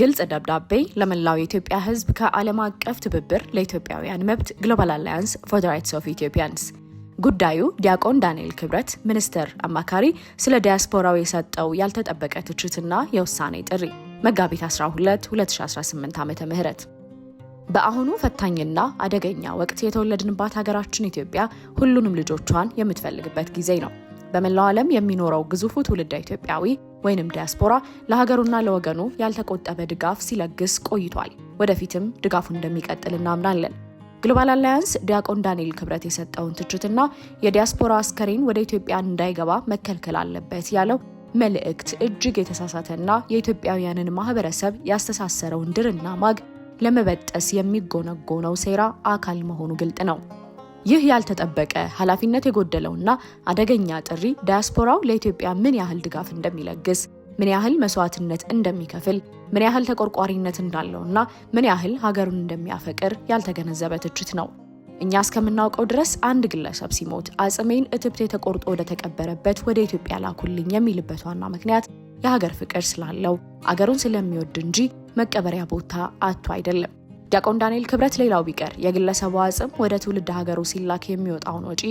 ግልጽ ደብዳቤ ለመላው የኢትዮጵያ ሕዝብ ከዓለም አቀፍ ትብብር ለኢትዮጵያውያን መብት ግሎባል አላያንስ ፎር ዘ ራይትስ ኦፍ ኢትዮጵያንስ። ጉዳዩ ዲያቆን ዳንኤል ክብረት ሚኒስትር አማካሪ ስለ ዲያስፖራው የሰጠው ያልተጠበቀ ትችትና የውሳኔ ጥሪ መጋቢት 12 2018 ዓ.ም። በአሁኑ ፈታኝና አደገኛ ወቅት የተወለድንባት ሀገራችን ኢትዮጵያ ሁሉንም ልጆቿን የምትፈልግበት ጊዜ ነው። በመላው ዓለም የሚኖረው ግዙፉ ትውልደ ኢትዮጵያዊ ወይንም ዲያስፖራ ለሀገሩና ለወገኑ ያልተቆጠበ ድጋፍ ሲለግስ ቆይቷል። ወደፊትም ድጋፉ እንደሚቀጥል እናምናለን። ግሎባል አላያንስ ዲያቆን ዳንኤል ክብረት የሰጠውን ትችትና የዲያስፖራ አስከሬን ወደ ኢትዮጵያ እንዳይገባ መከልከል አለበት ያለው መልእክት እጅግ የተሳሳተና የኢትዮጵያውያንን ማህበረሰብ ያስተሳሰረውን ድርና ማግ ለመበጠስ የሚጎነጎነው ሴራ አካል መሆኑ ግልጥ ነው። ይህ ያልተጠበቀ ኃላፊነት የጎደለውና አደገኛ ጥሪ ዲያስፖራው ለኢትዮጵያ ምን ያህል ድጋፍ እንደሚለግስ፣ ምን ያህል መስዋዕትነት እንደሚከፍል፣ ምን ያህል ተቆርቋሪነት እንዳለውና ምን ያህል ሀገሩን እንደሚያፈቅር ያልተገነዘበ ትችት ነው። እኛ እስከምናውቀው ድረስ አንድ ግለሰብ ሲሞት አጽሜን እትብቴ ተቆርጦ ወደ ተቀበረበት ወደ ኢትዮጵያ ላኩልኝ የሚልበት ዋና ምክንያት የሀገር ፍቅር ስላለው አገሩን ስለሚወድ እንጂ መቀበሪያ ቦታ አጥቶ አይደለም። ዲያቆን ዳንኤል ክብረት ሌላው ቢቀር የግለሰቡ አጽም ወደ ትውልድ ሀገሩ ሲላክ የሚወጣውን ወጪ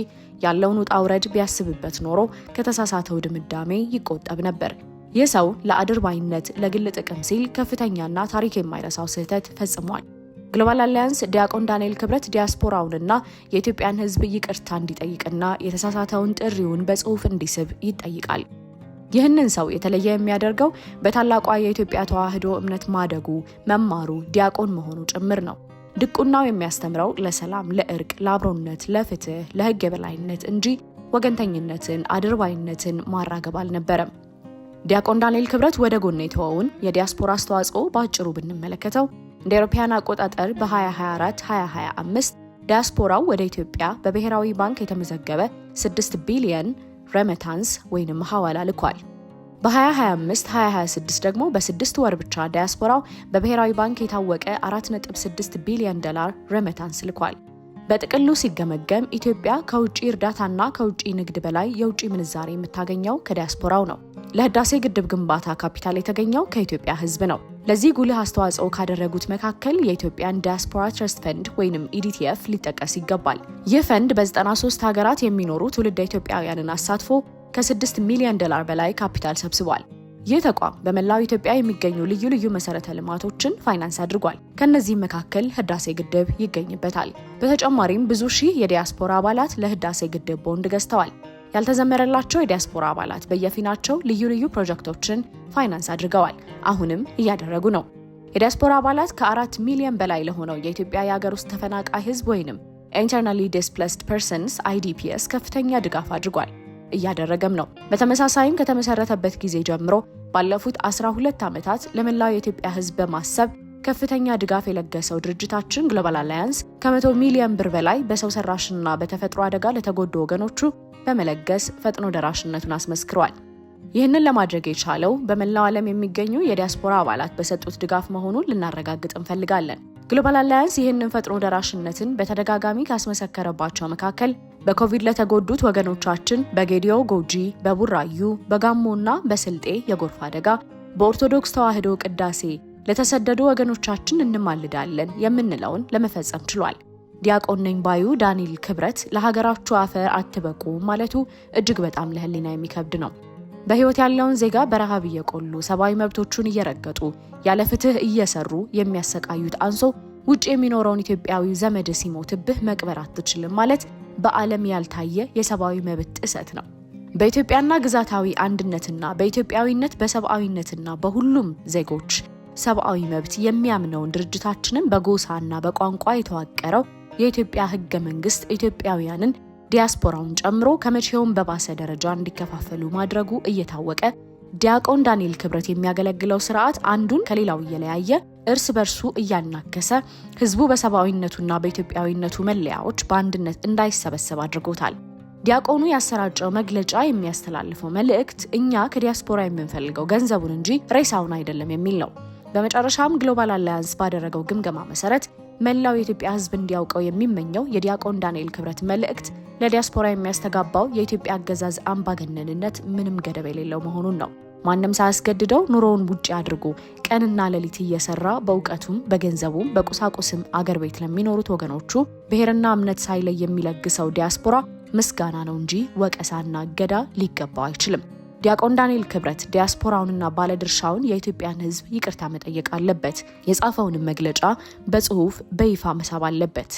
ያለውን ውጣ ውረድ ቢያስብበት ኖሮ ከተሳሳተው ድምዳሜ ይቆጠብ ነበር። ይህ ሰው ለአድርባይነት ለግል ጥቅም ሲል ከፍተኛና ታሪክ የማይረሳው ስህተት ፈጽሟል። ግሎባል አላያንስ ዲያቆን ዳንኤል ክብረት ዲያስፖራውንና የኢትዮጵያን ሕዝብ ይቅርታ እንዲጠይቅና የተሳሳተውን ጥሪውን በጽሁፍ እንዲስብ ይጠይቃል። ይህንን ሰው የተለየ የሚያደርገው በታላቋ የኢትዮጵያ ተዋህዶ እምነት ማደጉ፣ መማሩ፣ ዲያቆን መሆኑ ጭምር ነው። ድቁናው የሚያስተምረው ለሰላም፣ ለእርቅ፣ ለአብሮነት፣ ለፍትህ፣ ለህግ የበላይነት እንጂ ወገንተኝነትን፣ አድርባይነትን ማራገብ አልነበረም። ዲያቆን ዳንኤል ክብረት ወደ ጎን የተወውን የዲያስፖራ አስተዋጽኦ በአጭሩ ብንመለከተው እንደ አውሮፓውያን አቆጣጠር በ2024-2025 ዲያስፖራው ወደ ኢትዮጵያ በብሔራዊ ባንክ የተመዘገበ 6 ቢሊዮን ረመታንስ ወይንም ሐዋላ ልኳል። በ2025-2026 ደግሞ በ6 ወር ብቻ ዲያስፖራው በብሔራዊ ባንክ የታወቀ 4.6 ቢሊዮን ዶላር ረመታንስ ልኳል። በጥቅሉ ሲገመገም ኢትዮጵያ ከውጪ እርዳታና ከውጪ ንግድ በላይ የውጪ ምንዛሬ የምታገኘው ከዲያስፖራው ነው። ለህዳሴ ግድብ ግንባታ ካፒታል የተገኘው ከኢትዮጵያ ህዝብ ነው። ለዚህ ጉልህ አስተዋጽኦ ካደረጉት መካከል የኢትዮጵያን ዲያስፖራ ትረስት ፈንድ ወይንም ኢዲቲኤፍ ሊጠቀስ ይገባል። ይህ ፈንድ በ93 ሀገራት የሚኖሩ ትውልደ ኢትዮጵያውያንን አሳትፎ ከ6 ሚሊዮን ዶላር በላይ ካፒታል ሰብስቧል። ይህ ተቋም በመላው ኢትዮጵያ የሚገኙ ልዩ ልዩ መሰረተ ልማቶችን ፋይናንስ አድርጓል። ከነዚህም መካከል ህዳሴ ግድብ ይገኝበታል። በተጨማሪም ብዙ ሺህ የዲያስፖራ አባላት ለህዳሴ ግድብ ቦንድ ገዝተዋል። ያልተዘመረላቸው የዲያስፖራ አባላት በየፊናቸው ልዩ ልዩ ፕሮጀክቶችን ፋይናንስ አድርገዋል። አሁንም እያደረጉ ነው። የዲያስፖራ አባላት ከ4 ሚሊዮን በላይ ለሆነው የኢትዮጵያ የሀገር ውስጥ ተፈናቃይ ህዝብ ወይንም ኢንተርናሊ ዲስፕሌስድ ፐርሰንስ IDPs ከፍተኛ ድጋፍ አድርጓል፣ እያደረገም ነው። በተመሳሳይም ከተመሰረተበት ጊዜ ጀምሮ ባለፉት 12 ዓመታት ለመላው የኢትዮጵያ ህዝብ በማሰብ ከፍተኛ ድጋፍ የለገሰው ድርጅታችን ግሎባል አላያንስ ከ100 ሚሊዮን ብር በላይ በሰው ሰራሽና በተፈጥሮ አደጋ ለተጎዱ ወገኖቹ በመለገስ ፈጥኖ ደራሽነቱን አስመስክሯል። ይህንን ለማድረግ የቻለው በመላው ዓለም የሚገኙ የዲያስፖራ አባላት በሰጡት ድጋፍ መሆኑን ልናረጋግጥ እንፈልጋለን። ግሎባል አላያንስ ይህንን ፈጥኖ ደራሽነትን በተደጋጋሚ ካስመሰከረባቸው መካከል በኮቪድ ለተጎዱት ወገኖቻችን በጌዲዮ ጎጂ፣ በቡራዩ፣ በጋሞና በስልጤ የጎርፍ አደጋ፣ በኦርቶዶክስ ተዋህዶ ቅዳሴ ለተሰደዱ ወገኖቻችን እንማልዳለን የምንለውን ለመፈጸም ችሏል። ዲያቆን ነኝ ባዩ ዳንኤል ክብረት ለሀገራችሁ አፈር አትበቁ ማለቱ እጅግ በጣም ለህሊና የሚከብድ ነው። በህይወት ያለውን ዜጋ በረሃብ እየቆሉ ሰብአዊ መብቶቹን እየረገጡ ያለ ፍትህ እየሰሩ የሚያሰቃዩት አንሶ ውጭ የሚኖረውን ኢትዮጵያዊ ዘመድ ሲሞትብህ መቅበር አትችልም ማለት በዓለም ያልታየ የሰብአዊ መብት ጥሰት ነው። በኢትዮጵያና ግዛታዊ አንድነትና በኢትዮጵያዊነት በሰብአዊነትና በሁሉም ዜጎች ሰብአዊ መብት የሚያምነውን ድርጅታችንን በጎሳና በቋንቋ የተዋቀረው የኢትዮጵያ ህገ መንግስት ኢትዮጵያውያንን ዲያስፖራውን ጨምሮ ከመቼውም በባሰ ደረጃ እንዲከፋፈሉ ማድረጉ እየታወቀ ዲያቆን ዳንኤል ክብረት የሚያገለግለው ስርዓት አንዱን ከሌላው እየለያየ እርስ በርሱ እያናከሰ ህዝቡ በሰብአዊነቱና በኢትዮጵያዊነቱ መለያዎች በአንድነት እንዳይሰበሰብ አድርጎታል። ዲያቆኑ ያሰራጨው መግለጫ የሚያስተላልፈው መልእክት እኛ ከዲያስፖራ የምንፈልገው ገንዘቡን እንጂ ሬሳውን አይደለም የሚል ነው። በመጨረሻም ግሎባል አላያንስ ባደረገው ግምገማ መሰረት መላው የኢትዮጵያ ህዝብ እንዲያውቀው የሚመኘው የዲያቆን ዳንኤል ክብረት መልእክት ለዲያስፖራ የሚያስተጋባው የኢትዮጵያ አገዛዝ አምባገነንነት ምንም ገደብ የሌለው መሆኑን ነው። ማንም ሳያስገድደው ኑሮውን ውጪ አድርጎ ቀንና ሌሊት እየሰራ በእውቀቱም በገንዘቡም በቁሳቁስም አገር ቤት ለሚኖሩት ወገኖቹ ብሔርና እምነት ሳይለይ የሚለግሰው ዲያስፖራ ምስጋና ነው እንጂ ወቀሳና እገዳ ሊገባው አይችልም። ዲያቆን ዳንኤል ክብረት ዲያስፖራውንና ባለድርሻውን የኢትዮጵያን ሕዝብ ይቅርታ መጠየቅ አለበት። የጻፈውንም መግለጫ በጽሁፍ በይፋ መሳብ አለበት።